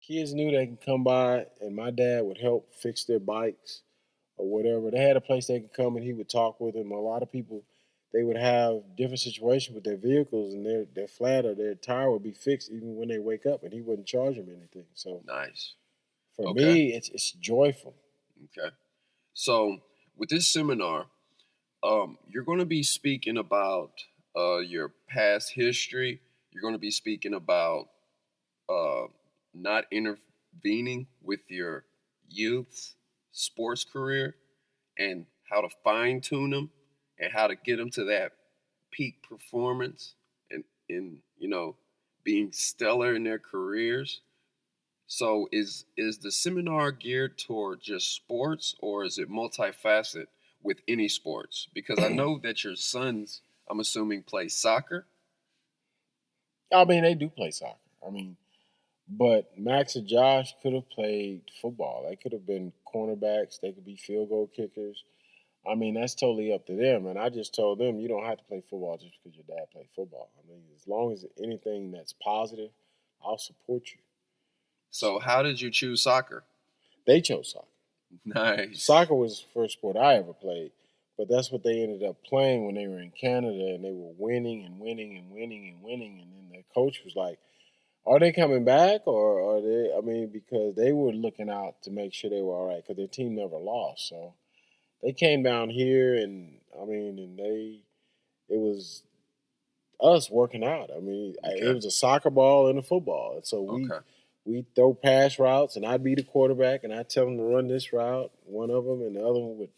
Kids knew they can come by, and my dad would help fix their bikes or whatever. They had a place they could come, and he would talk with them. A lot of people, they would have different situations with their vehicles, and their flat or their tire would be fixed even when they wake up, and he wouldn't charge them anything. So Nice. for Okay. me, it's joyful. Okay. So with this seminar, you're going to be speaking about your past history. You're going to be speaking about uh, not intervening with your youth's sports career and how to fine tune them and how to get them to that peak performance and in being stellar in their careers. So is the seminar geared toward just sports or is it multifaceted with any sports? Because I know that your sons, I'm assuming, play soccer. I mean, they do play soccer. I mean, but Max and Josh could have played football. They could have been cornerbacks. They could be field goal kickers. I mean, that's totally up to them. And I just told them, you don't have to play football just because your dad played football. I mean, as long as anything that's positive, I'll support you. So how did you choose soccer? They chose soccer. Nice. Soccer was the first sport I ever played, but that's what they ended up playing when they were in Canada, and they were winning and winning and winning and winning. And then the coach was like, "Are they coming back, or are they?" I mean, because they were looking out to make sure they were all right, because their team never lost. So they came down here, and I mean, and it was us working out. I mean, it Okay. was a soccer ball and a football, and so we Okay. we throw pass routes, and I'd be the quarterback, and I'd tell them to run this route, one of them, and the other one would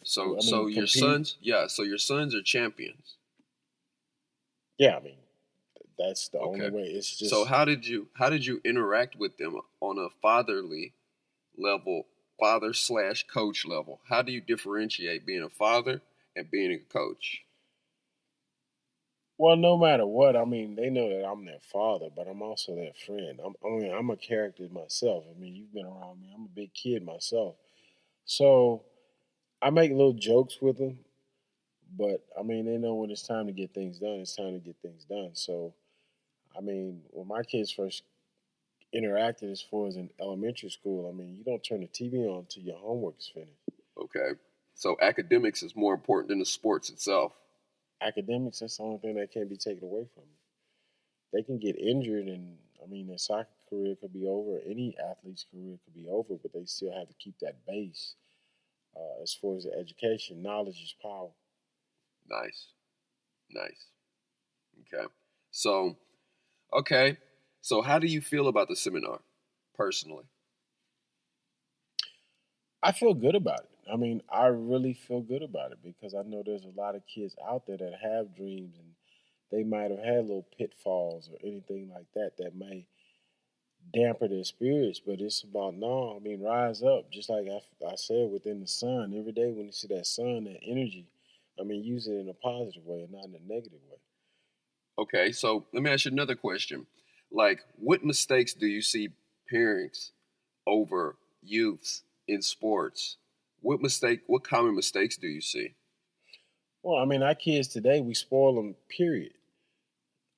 So I so mean your compete. sons, yeah, so your sons are champions. Yeah, I mean that's the only Okay. way. It's So just how did you interact with them on a fatherly level, father slash coach level? How do you differentiate being a father and being a coach? well, no matter what, I mean they know that I'm their father, but I'm also their friend. I mean I'm a character myself. I mean you've been around me. I'm a big kid myself, so I make little jokes with them. But I mean they know when it's time to get things done. It's time to get things done. So I mean when my kids first interacted as far as in elementary school, I mean, you don't turn the TV on until your homework is finished. Okay. So academics is more important than the sports itself. Academics, that's the only thing that can't be taken away from you. They can get injured, and I mean, their soccer career could be over. Any athlete's career could be over, but they still have to keep that base as far as the education. Knowledge is power. Nice. Nice. Okay. So, okay. So how do you feel about the seminar personally? I feel good about it. I mean, I really feel good about it because I know there's a lot of kids out there that have dreams and they might have had little pitfalls or anything like that that may damper their spirits, but it's about no. I mean, rise up, just like I said within the sun. Every day when you see that sun, that energy, I mean, use it in a positive way and not in a negative way. Okay, so let me ask you another question. Like, what mistakes do you see parents over youths in sports? What common mistakes do you see? Well, I mean, our kids today, we spoil them. Period.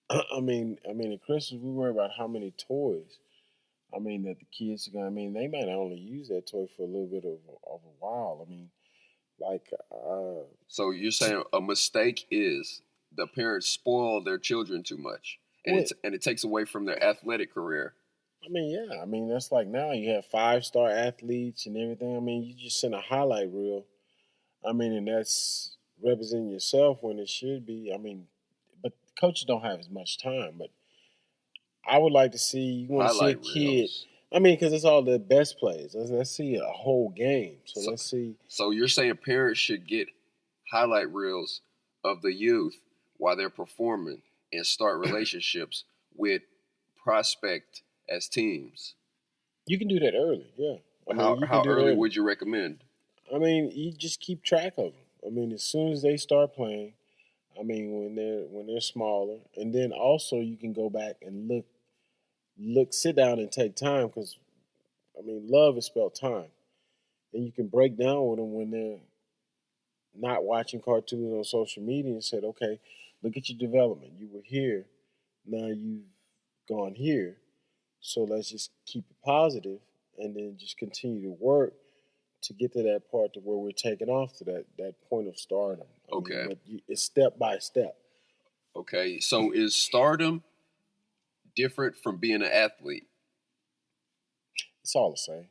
At Christmas we worry about how many toys. I mean, that the kids are gonna. I mean, they might only use that toy for a little bit of a while. I mean, like So you're saying a mistake is the parents spoil their children too much, and what it takes away from their athletic career. I mean, yeah. I mean, that's like now you have 5-star athletes and everything. I mean, you just send a highlight reel. I mean, and that's representing yourself when it should be. I mean, but coaches don't have as much time. But I would like to see. You want to see a Highlight kid. reels. I mean, because it's all the best plays. Let's see a whole game. So So, let's see. so you're saying parents should get highlight reels of the youth while they're performing and start relationships with prospect as teams. You can do that early. Yeah. I mean, How you can how do it early early. would you recommend? I mean, you just keep track of them. I mean, as soon as they start playing, I mean, when they're smaller, and then also you can go back and sit down and take time because I mean, love is spelled time, and you can break down with them when they're not watching cartoons on social media and said, okay, look at your development. You were here, now you've gone here. So let's just keep it positive and then just continue to work to get to that part to where we're taking off to that point of stardom. I mean, Okay. but it's step by step. Okay. So is stardom different from being an athlete? It's all the same.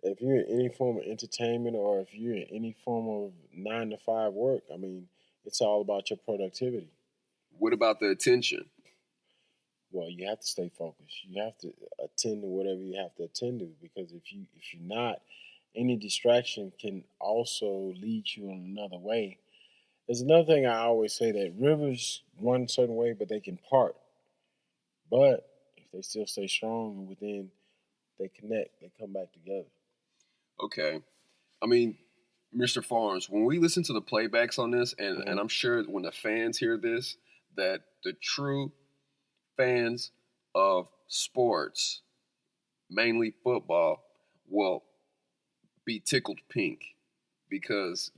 If you're in any form of entertainment or if you're in any form of 9 to 5 work, I mean, it's all about your productivity. What about the attention? Well, you have to stay focused. You have to attend to whatever you have to attend to because if you're not, any distraction can also lead you on another way. There's another thing I always say that rivers run a certain way, but they can part. But if they still stay strong and within, they connect. They come back together. Okay. I mean, Mr. Farms, when we listen to the playbacks on this, and Mhm. I'm sure when the fans hear this, that the true fans of sports, mainly football, will be tickled pink because,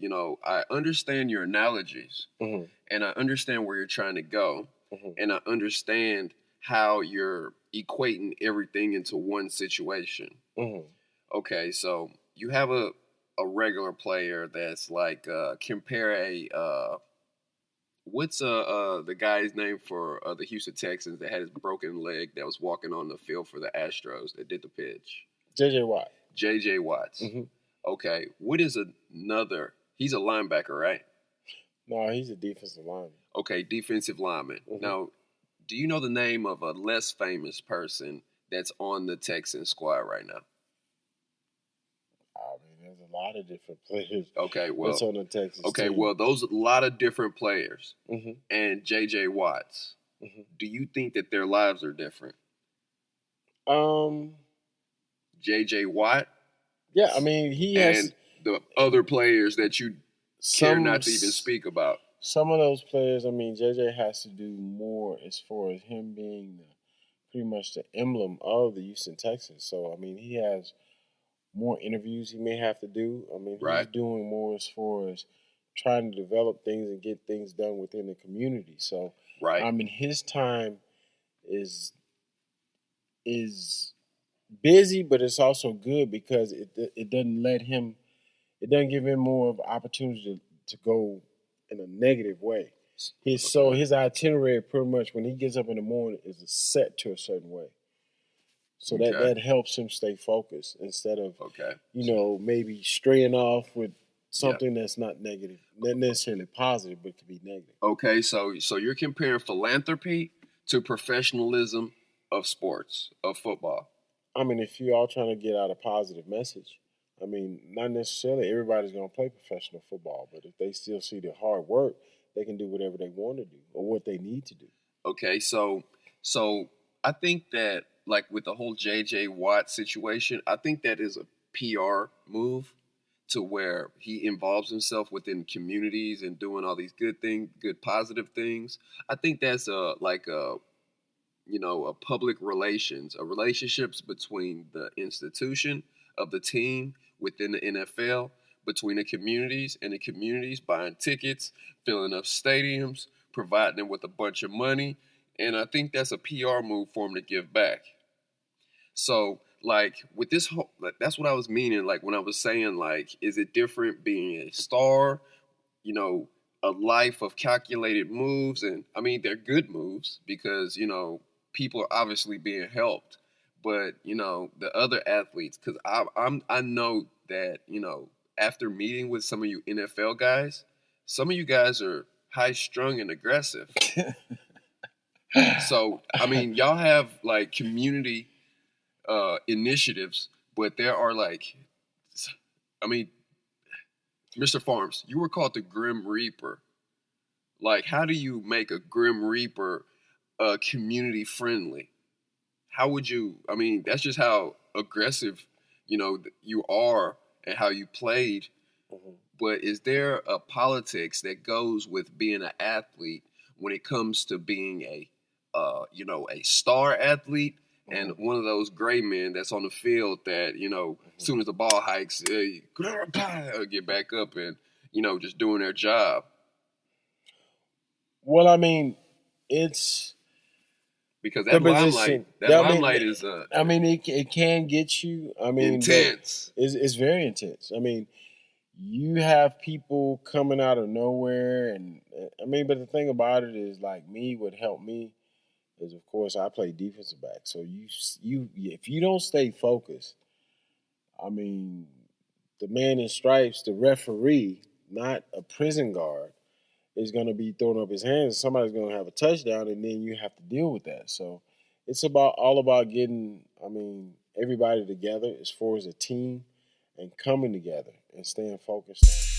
I understand your analogies Mhm. and I understand where you're trying to go Mhm. and I understand how you're equating everything into one situation. Mhm. Okay, so you have a regular player that's like compare a what's the guy's name for the Houston Texans that had his broken leg that was walking on the field for the Astros that did the pitch? JJ Watt. J.J. Watts. Mhm. Okay, what is another? He's a linebacker, right? No, he's a defensive lineman. Okay, defensive lineman. Mhm. Now, do you know the name of a less famous person that's on the Texan squad right now? I mean, there's a lot of different players Okay, that's well, on the Texas okay, team. well, those a lot of different players, Hmm. and J.J. Watts. Hmm. Do you think that their lives are different? Um, J.J. Watt yeah, I mean, he has and the other players that you care some not to even speak about. some of those players. I mean, JJ has to do more as far as him being pretty much the emblem of the Houston Texans. So I mean, he has more interviews he may have to do. I mean, he's Right, doing more as far as trying to develop things and get things done within the community. So right. I mean, his time is is busy, but it's also good because it doesn't let him. It doesn't give him more of an opportunity to go in a negative way. Okay, His itinerary pretty much when he gets up in the morning is set to a certain way. So okay, that helps him stay focused instead of, okay. maybe straying off with Yeah. something that's not negative, not necessarily positive, but could be negative. Okay, so you're comparing philanthropy to professionalism of sports, of football. I mean, if you all trying to get out a positive message, I mean, not necessarily everybody's going to play professional football, but if they still see the hard work, they can do whatever they want to do or what they need to do. Okay, so I think that like with the whole J.J. Watt situation, I think that is a PR move to where he involves himself within communities and doing all these good things, good positive things. I think that's a public relations, a relationships between the institution of the team within the NFL, between the communities and the communities buying tickets, filling up stadiums, providing them with a bunch of money. And I think that's a PR move for him to give back. So, like with this whole, like, that's what I was meaning. Like when I was saying, like, is it different being a star? You know, a life of calculated moves, and I mean they're good moves because people are obviously being helped. But the other athletes, because I know that after meeting with some of you NFL guys, some of you guys are high strung and aggressive. So I mean, y'all have like community initiatives, but there are like, I mean, Mr. Farms, you were called the Grim Reaper. Like, how do you make a Grim Reaper community friendly? How would you? I mean, that's just how aggressive you are and how you played. Mhm. But is there a politics that goes with being an athlete when it comes to being a star athlete and Mhm. one of those gray men that's on the field that as Mhm. soon as the ball hikes, get back up and just doing their job. Well, I mean, it's because the position. that limelight is I mean, it can get you. I mean, but intense. it's very intense. I mean, you have people coming out of nowhere, and I mean, but the thing about it is, like me, what helped me is, of course, I play defensive back. So you if you don't stay focused, I mean, the man in stripes, the referee, not a prison guard, is going to be throwing up his hands. Somebody's going to have a touchdown, and then you have to deal with that. So it's all about getting, I mean, everybody together as far as a team and coming together and staying focused on